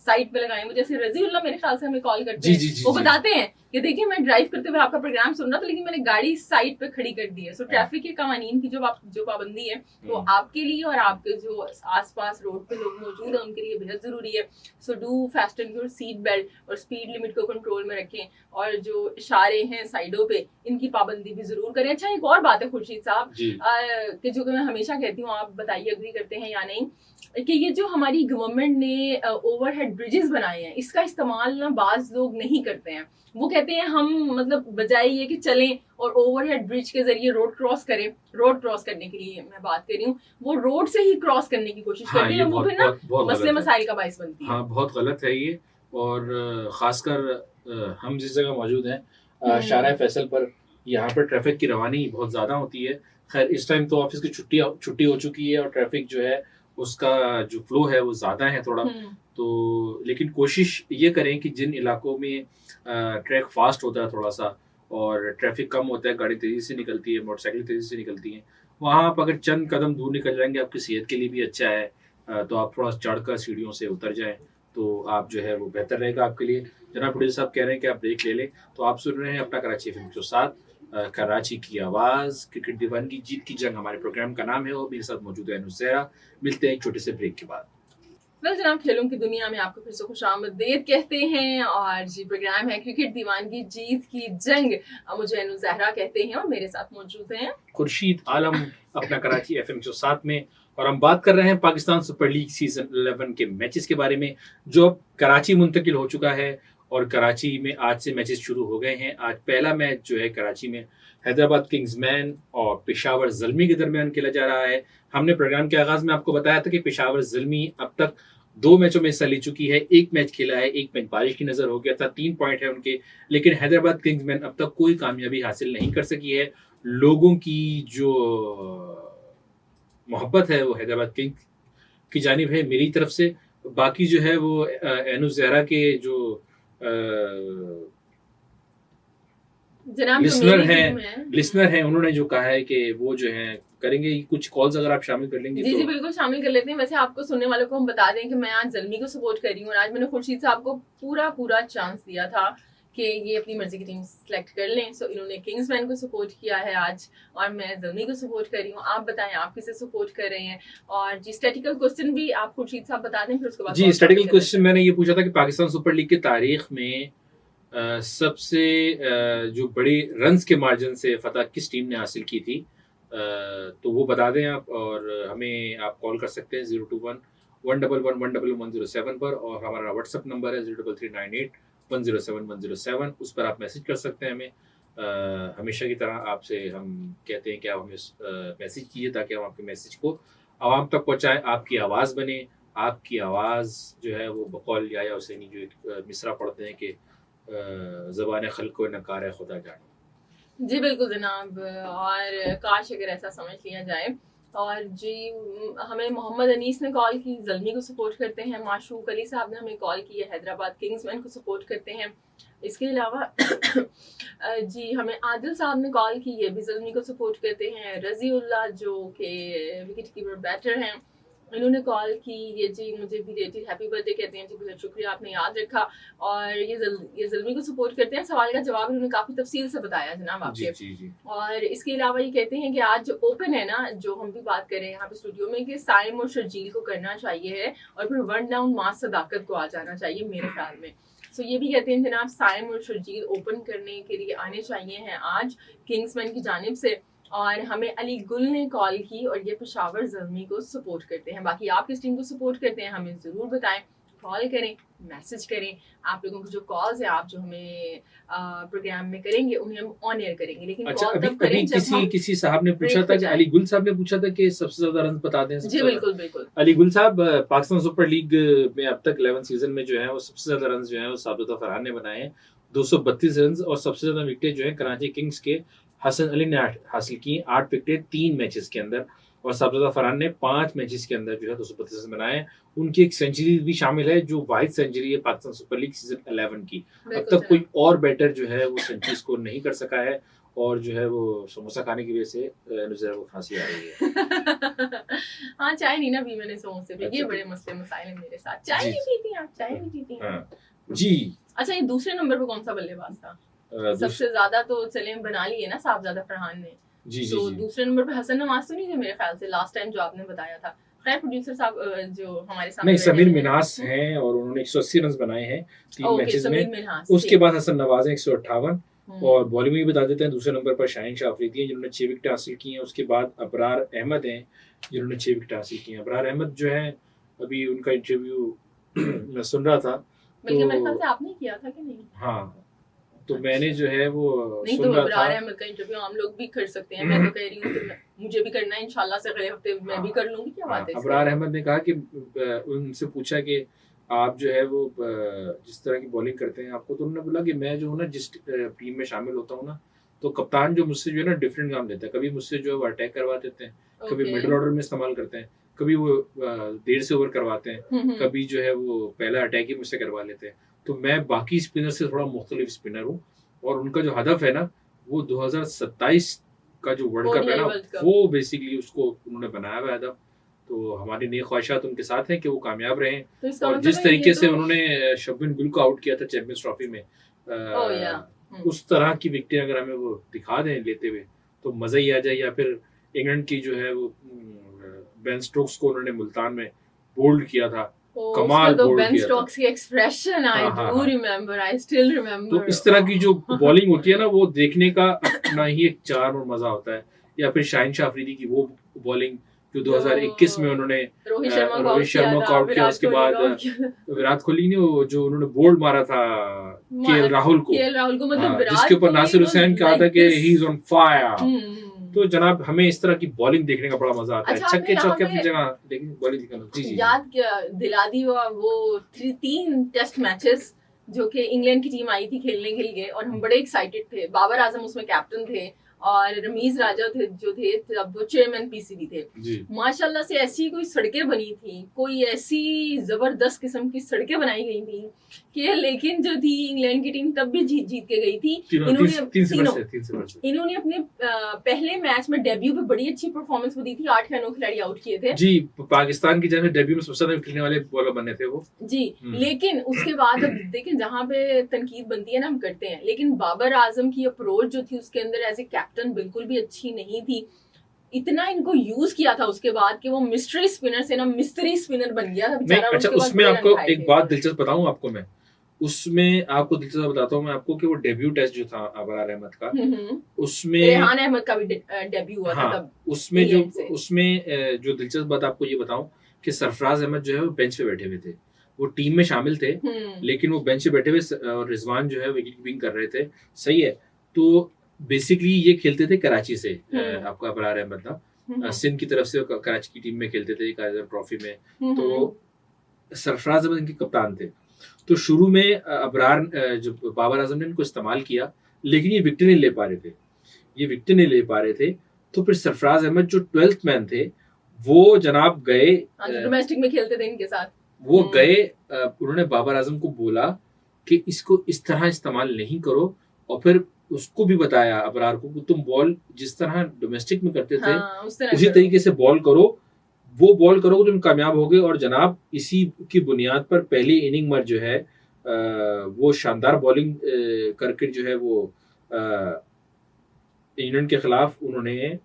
साइड पे लगाएं। मुझे रजीउल्लाह मेरे ख्याल से हमें कॉल करते हैं, वो बताते हैं कि देखिए मैं ड्राइव करते हुए आपका प्रोग्राम सुन रहा था लेकिन मैंने गाड़ी साइड पे खड़ी कर दी है। सो ट्रैफिक के कवानीन की जो पाबंदी है वो आपके लिए और आपके जो आसपास रोड पे लोग मौजूद हैं उनके लिए बेहद जरूरी है। So do fasten your seat belt और स्पीड लिमिट को कंट्रोल में रखें और जो इशारे हैं साइडों पे इनकी पाबंदी भी जरूर करें। अच्छा, एक और बात है खुर्शीद साहब कि जो मैं हमेशा कहती हूँ, आप बताइए अग्री करते हैं या नहीं, कि ये जो हमारी गवर्नमेंट ने ओवरहेड ब्रिजेस बनाए हैं इसका इस्तेमाल ना बाज लोग नहीं करते हैं। वो कहते हैं हम मतलब बजाय ये कि चलें और ओवरहेड ब्रिज के जरिए रोड क्रॉस करें, रोड क्रॉस करने के लिए मैं बात कर रही हूँ, वो रोड से ही क्रॉस करने की कोशिश करते हैं। वो फिर ना मसले मसाइल का बाइस बनती है। हाँ, बहुत गलत है ये। और खासकर हम जिस जगह मौजूद हैं शारा फैसल पर, यहाँ पर ट्रैफिक की रवानी बहुत ज़्यादा होती है। खैर इस टाइम तो ऑफिस की छुट्टी हो चुकी है और ट्रैफिक जो है उसका जो फ्लो है वो ज़्यादा है थोड़ा। तो लेकिन कोशिश ये करें कि जिन इलाकों में ट्रैक फास्ट होता है थोड़ा सा और ट्रैफिक कम होता है, गाड़ी तेज़ी से निकलती है, मोटरसाइकिल तेज़ी से निकलती हैं, वहाँ आप अगर चंद कदम दूर निकल जाएंगे आपकी सेहत के लिए भी अच्छा है। तो आप थोड़ा चढ़कर सीढ़ियों से उतर जाएं तो आप जो है वो बेहतर रहेगा आपके लिए। जनाब प्रोड्यूसर साहब कह रहे हैं कि आप ब्रेक ले लें, तो आप सुन रहे हैं अपना कराची FM के साथ कराची की आवाज़, क्रिकेट दीवानगी, जीत की जंग हमारे प्रोग्राम का नाम है और मेरे साथ मौजूद है अनुसेरा। मिलते हैं एक छोटे से ब्रेक के बाद। जनाब, खेलों की दुनिया में आपको फिर से खुशामदीद कहते हैं और जी प्रोग्राम है क्रिकेट दीवानगी, जीत की जंग। मुझे अनु ज़हरा कहते हैं और मेरे साथ मौजूद हैं खुर्शीद आलम अपना कराची FM के साथ में। और हम बात कर रहे हैं पाकिस्तान सुपर लीग सीजन 11 के मैचेस के बारे में जो अब कराची मुंतकिल हो चुका है और कराची में आज से मैचेस शुरू हो गए हैं। आज पहला मैच जो है कराची में हैदराबाद किंग्समैन और पेशावर ज़ल्मी के दरमियान खेला जा रहा है। हमने प्रोग्राम के आगाज में आपको बताया था कि पेशावर ज़ल्मी अब तक 2 मैचों में हिस्सा ले चुकी है, 1 मैच खेला है, 1 मैच बारिश की नजर हो गया था, 3 पॉइंट है उनके। लेकिन हैदराबाद किंग्समैन अब तक कोई कामयाबी हासिल नहीं कर सकी है। लोगों की जो मोहब्बत है वो हैदराबाद किंग्स की जानिब है मेरी तरफ से। बाकी जो है वो एनु ज़हरा के जो लिसनर हैं उन्होंने जो कहा है कि वो जो है करेंगे। कुछ कॉल्स अगर आप शामिल कर लेंगे जी जी बिल्कुल शामिल कर लेते हैं। वैसे आपको सुनने वालों को हम बता दें कि मैं आज ज़ल्मी को सपोर्ट कर रही हूँ और आज मैंने खुर्शीद साहब को पूरा चांस दिया था कि ये अपनी मर्जी की टीम सेलेक्ट कर लें। सो इन्होंने किंग्समैन को सपोर्ट किया है आज और मैं ज़ल्मी को सपोर्ट कर रही हूँ। आप बताएं आप किसे सपोर्ट कर रहे हैं। और जी स्टैटिकल क्वेश्चन भी आप खुर्शीद साहब बता दें, फिर उसके बाद जी स्टैटिकल क्वेश्चन मैंने ये पूछा था कि पाकिस्तान सुपर लीग की तारीख में सबसे जो बड़ी रन्स के मार्जिन से फतह किस टीम ने हासिल की थी, तो वो बता दें आप। और हमें आप कॉल कर सकते हैं 021-111-11107 पर और हमारा व्हाट्सएप नंबर है 03398-107-107। उस पर आप मैसेज कर सकते हैं हमें। हमेशा की तरह आपसे हम कहते हैं कि आप हमें मैसेज कीजिए ताकि हम आपके मैसेज को आवाम तक पहुँचाएँ, आपकी आवाज़ बने। आपकी आवाज़ जो है वो बकौल या हुसैनी जो एक मिसरा पढ़ते हैं कि ज़बान खल्क़ को नकार है खुदा जाने। जी बिल्कुल जनाब, और काश अगर ऐसा समझ लिया जाए। और जी हमें मोहम्मद अनीस ने कॉल की, ज़ल्मी को सपोर्ट करते हैं। माशूक अली साहब ने हमें कॉल की है, हैदराबाद किंग्समैन को सपोर्ट करते हैं। इसके अलावा जी हमें आदिल साहब ने कॉल की, ये भी ज़ल्मी को सपोर्ट करते हैं। रज़ीउल्लाह जो कि विकेट कीपर बैटर हैं, इन्होंने कॉल की। ये जी मुझे भी रेटेड हैप्पी बर्थडे कहते हैं जी, बहुत शुक्रिया आपने याद रखा। और ये ज़ल्मी को सपोर्ट करते हैं। सवाल का जवाब इन्होंने काफी तफसील से बताया जनाब आपके। जी। और इसके अलावा ये कहते हैं कि आज जो ओपन है ना, जो हम भी बात करें यहाँ पे स्टूडियो में, कि साइम और शर्जील को करना चाहिए है और फिर वन डाउन मास सदाकत को आ जाना चाहिए मेरे ख्याल में। सो ये भी कहते हैं जनाब साइम और शर्जील ओपन करने के लिए आने चाहिए हैं आज किंग्समैन की जानिब से। और हमें अली गुल ने कॉल की और ये पेशावर ज़ल्मी को सपोर्ट करते हैं। बाकी आप किस टीम को सपोर्ट करते हैं हमें ज़रूर बताएं, कॉल करें, मैसेज करें। आप लोगों को जो कॉल्स है आप जो हमें प्रोग्राम में करेंगे उन्हें हम ऑन एयर करेंगे। लेकिन अच्छा, कॉल तब करें जब किसी साहब ने पूछा था कि अली गुल साहब ने पूछा था कि सबसे ज्यादा रन बता दें। जी बिल्कुल अली गुल साहब पाकिस्तान सुपर लीग में अब तक 11 सीजन में जो है वो सबसे ज्यादा रन जो है वो साबिता फरहान ने बनाए हैं, 232 रन। और सबसे ज्यादा विकेटें जो है कराची किंग्स के हसन अली ने हासिल की, 8 विकेटें 3 मैचेस के अंदर। और साबिता फरहान ने 5 मैचेस के अंदर जो है 232 रन बनाए। उनकी एक सेंचुरी भी शामिल है जो वाहिद सेंचुरी है पाकिस्तान सुपर लीग सीजन 11 की। अब तक कोई और बैटर जो है वो सेंचुरी स्कोर नहीं कर सका है। और जो है वो समोसा खाने की वजह से नुज़ैरा को खांसी आ रही है। हाँ चाय नहीं ना भी मैंने समोसे पे। ये बड़े मसले मसाइल हैं मेरे साथ। चाय नहीं पीती आप? चाय नहीं पीती? जी। अच्छा, ये दूसरे नंबर पे कौन सा बल्लेबाज था? सबसे ज्यादा तो चले बना लिए ना साहबजादा फरहान ने। जी दूसरे नंबर पे हसन नवाज तो नहीं थे मेरे ख्याल से लास्ट टाइम जो आपने बताया था। खैर प्रोड्यूसर साहब जो हमारे सामने, नहीं, समीर मिन्हास हैं और उन्होंने 180 रन बनाए हैं 3 मैचेस में। उसके बाद हसन नवाज हैं 158। और बॉलिंग में भी बता देते हैं दूसरे नंबर पर शाहीन शाह अफरीदी हैं जिन्होंने 6 विकेट हासिल की हैं। उसके बाद अबरार अहमद हैं जिन्होंने 6 विकेट हासिल की हैं। अबरार अहमद जो है अभी उनका इंटरव्यू मैं सुन रहा था, बल्कि मेरे ख्याल से आपने किया था कि नहीं? हाँ, तो मैंने जो है वो नहीं, तो अबरार अहमद का इंटरव्यू हम लोग भी कर सकते हैं। मैं तो कह रही हूँ कि मुझे भी करना है इंशाल्लाह से, अगले हफ्ते मैं भी कर लूंगी। क्या बात है? अबरार अहमद ने कहा कि उनसे पूछा कि आप जो है वो जिस तरह की बॉलिंग करते हैं आपको, तो उन्होंने बोला कि मैं जो हूँ ना जिस टीम में शामिल होता हूँ ना, तो कप्तान जो मुझसे जो है ना डिफरेंट काम देता है। कभी मुझसे जो है वो अटैक करवा देते हैं, कभी मिडिल ऑर्डर में इस्तेमाल करते हैं, कभी वो 1.5 से ओवर करवाते हैं, कभी जो है वो पहला अटैक ही मुझसे करवा लेते हैं। तो मैं बाकी स्पिनर से थोड़ा मुख्तलिफ स्पिनर हूँ। और उनका जो हदफ है ना वो 2027 का जो वर्ल्ड कप है ना, वो बेसिकली उसको उन्होंने बनाया हुआ हदफ। तो हमारी नई ख्वाहिशात उनके साथ हैं कि वो कामयाब रहें। तो और जिस तरीके से उन्होंने शब्बिन गुल को आउट किया था चैंपियंस ट्रॉफी में, उस तरह की विकेट अगर हमें वो दिखा दें लेते हुए तो मजा ही आ जाए। या फिर इंग्लैंड की जो है वो बेन स्टोक्स को उन्होंने मुल्तान में बोल्ड किया था, कमाल तो बेन स्टोक्स की expression I do remember, I still remember. तो इस तरह की जो बॉलिंग होती है ना वो देखने का अपना ही एक चार्म और मजा होता है। या फिर शाहीन शाह अफरीदी की वो बॉलिंग जो 2021 में उन्होंने रोहित रोहित शर्मा को आउट किया, उसके बाद विराट कोहली ने जो उन्होंने बोल्ड मारा था केएल राहुल को, मतलब जिसके ऊपर नासिर हुसैन कहा था कि ही इज ऑन फायर। तो जनाब हमें इस तरह की बॉलिंग देखने का बड़ा मजा आता है। छक्के चौके अपनी जगह, लेकिन बॉलिंग दिखाना जी याद दिला दी वो 3 टेस्ट मैचेस जो कि इंग्लैंड की टीम आई थी खेलने के लिए, और हम बड़े एक्साइटेड थे। बाबर आजम उसमें कैप्टन थे और रमीज राजा थे जो थे, तब वो चेयरमैन पीसीबी थे। माशाल्लाह से ऐसी कोई सड़कें बनी थी, कोई ऐसी जबरदस्त किस्म की सड़कें बनाई गई थी कि, लेकिन जो थी इंग्लैंड की टीम तब भी जीत के गई थी। इन्होंने अपने पहले मैच में डेब्यू पे बड़ी अच्छी परफॉर्मेंस दी थी, 8 या 9 खिलाड़ी आउट किए थे जी। पाकिस्तान की जगह डेब्यू में सबसे ज्यादा खेलने वाले बॉलर बने थे वो जी। लेकिन उसके बाद अब देखें, जहाँ पे तनकीद बनती है ना हम करते हैं, लेकिन बाबर आजम की अप्रोच जो थी उसके अंदर एज ए कैप्टन बिल्कुल भी अच्छी नहीं थी। इतना इनको यूज किया था उसके बाद कि वो मिस्ट्री स्पिनर से ना मिस्ट्री स्पिनर बन गया था बेचारा। अच्छा, उसमें आपको एक बात दिलचस्प बताऊं आपको मैं, उसमें आपको दिलचस्प बताता हूँ मैं आपको कि वो डेब्यू टेस्ट जो था अबरार अहमद का, उसमें रेहान अहमद का भी डेब्यू हुआ था तब। उसमें जो दिलचस्प बात आपको ये बताऊं कि सरफराज अहमद जो है वो बेंच पे बैठे हुए थे। वो टीम में शामिल थे लेकिन वो बेंच पे बैठे हुए, और रिजवान जो है विकेट कीपिंग कर रहे थे। सही है। तो बेसिकली ये खेलते थे कराची से, आपका अबरार अहमद ना सिंध की तरफ से कराची की टीम में खेलते थे कायजर ट्रॉफी में। तो सरफराज अहमद इनके कप्तान थे। तो शुरू में अबरार जो बाबर आजम ने इनको इस्तेमाल किया, लेकिन ये विकेट नहीं ले पा रहे थे। तो फिर सरफराज अहमद जो 12th मैन थे वो जनाब गए, डोमेस्टिक में खेलते थे इनके साथ, वो गए, उन्होंने बाबर आजम को बोला कि इसको इस तरह इस्तेमाल नहीं करो, और फिर उसको भी बताया अबरार को कि तुम बॉल जिस तरह डोमेस्टिक में करते थे उसी तरीके से बॉल करो, वो बॉल करोगे तुम कामयाब होगे। और जनाब इसी की बुनियाद पर पहली इनिंग में जो है वो शानदार बॉलिंग करके जो है वो इंग्लैंड के खिलाफ उन्होंने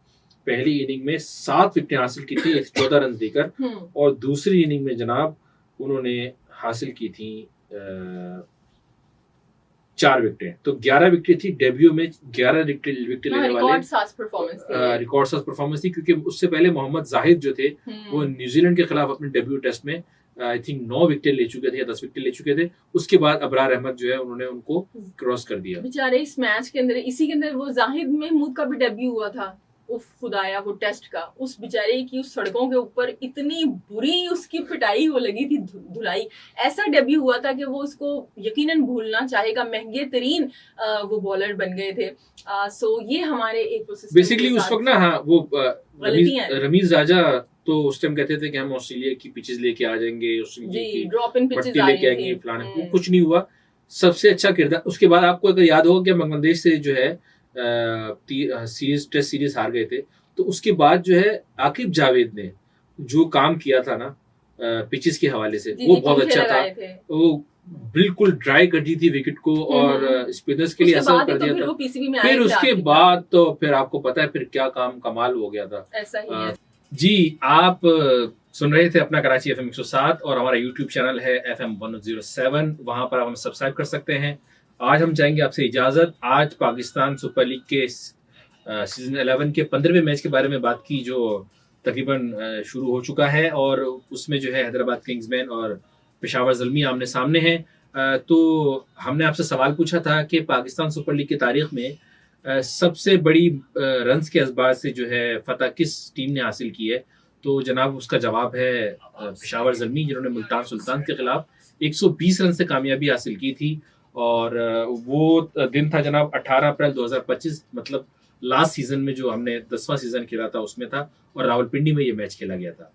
पहली इनिंग में 7 विकेटें हासिल की थी 14 रन देकर, और दूसरी इनिंग में जनाब उन्होंने हासिल की थी 4 विकेटें। तो 11 विकेट थी डेब्यू में, 11 विकेट लेने वाले रिकॉर्ड साज परफॉर्मेंस थी, क्योंकि उससे पहले मोहम्मद जाहिद जो थे वो न्यूजीलैंड के खिलाफ अपने डेब्यू टेस्ट में आई थिंक 9 विकेट ले चुके थे या 10 विकेट ले चुके थे। उसके बाद अबरार अहमद जो है उन्होंने उनको क्रॉस कर दिया बेचारे इस मैच के अंदर। इसी के अंदर वो जाहिद महमूद का भी डेब्यू हुआ था, उफ खुदाया, वो टेस्ट का उस बेचारे की उस सड़कों के ऊपर इतनी बुरी उसकी पिटाई हो लगी थी, धुलाई। ऐसा डेब्यू हुआ था कि वो उसको यकीनन भूलना चाहेगा, महंगे तरीन वो बॉलर बन गए थे। सो ये हमारे इकोसिस्टम बेसिकली उस वक्त ना, हाँ वो रमीज राजा तो उस टाइम कहते थे कि हम ऑस्ट्रेलिया की पिचेस लेके आ जाएंगे, ड्रॉप इन पिचेस लेके आएंगे फलाने, कुछ नहीं हुआ। सबसे अच्छा किरदार उसके बाद आपको अगर याद होगा कि बांग्लादेश से जो है टेस्ट सीरीज हार गए थे, तो उसके बाद जो है आकिब जावेद ने जो काम किया था ना पिचेस के हवाले से, वो बहुत अच्छा था। वो बिल्कुल ड्राई कर दी थी विकेट को और स्पिनर्स के लिए असर कर दिया था। फिर उसके बाद तो फिर आपको पता है फिर क्या काम कमाल हो गया था। ऐसा ही है। जी, आप सुन रहे थे अपना कराची FM 107 और हमारा YouTube चैनल है FM 107, वहां पर आप हमें सब्सक्राइब कर सकते हैं। आज हम चाहेंगे आपसे इजाजत। आज पाकिस्तान सुपर लीग के सीजन 11 के 15वें मैच के बारे में बात की, जो तकरीबन शुरू हो चुका है, और उसमें जो है हैदराबाद किंग्समैन और पेशावर ज़ल्मी आमने सामने हैं। तो हमने आपसे सवाल पूछा था कि पाकिस्तान सुपर लीग की तारीख में सबसे बड़ी रन्स के अजबार से जो है फतह किस टीम ने हासिल की है। तो जनाब उसका जवाब है पेशावर ज़ल्मी, जिन्होंने मुल्तान सुल्तान के खिलाफ 120 रन से कामयाबी हासिल की थी। और वो दिन था जनाब 18 अप्रैल 2025, मतलब लास्ट सीजन में जो हमने 10वां सीजन खेला था उसमें था, और रावलपिंडी में ये मैच खेला गया था।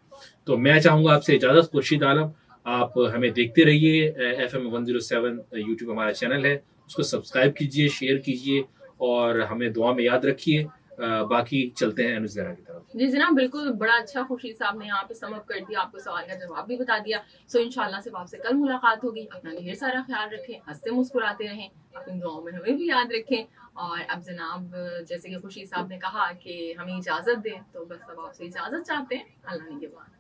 तो मैं चाहूंगा आपसे इजाजत, खुर्शीद आलम। आप हमें देखते रहिए, FM 107 यूट्यूब हमारा चैनल है, उसको सब्सक्राइब कीजिए, शेयर कीजिए और हमें दुआ में याद रखिए। बाकी चलते हैं अनुज जरा की तरफ। जी जनाब, बिल्कुल बड़ा अच्छा खुर्शीद साहब ने यहाँ पे समअप कर दिया, आपको सवाल का जवाब भी बता दिया। सो इंशाल्लाह से आपसे कल मुलाकात होगी। अपना ढेर सारा ख्याल रखें, हंसते मुस्कुराते रहें, अपनी दुआओं में हमें भी याद रखें। और अब जनाब जैसे कि खुर्शीद साहब ने कहा कि हमें इजाजत दें, तो बस अब आपसे इजाजत चाहते हैं। अल्लाह ने के बाद।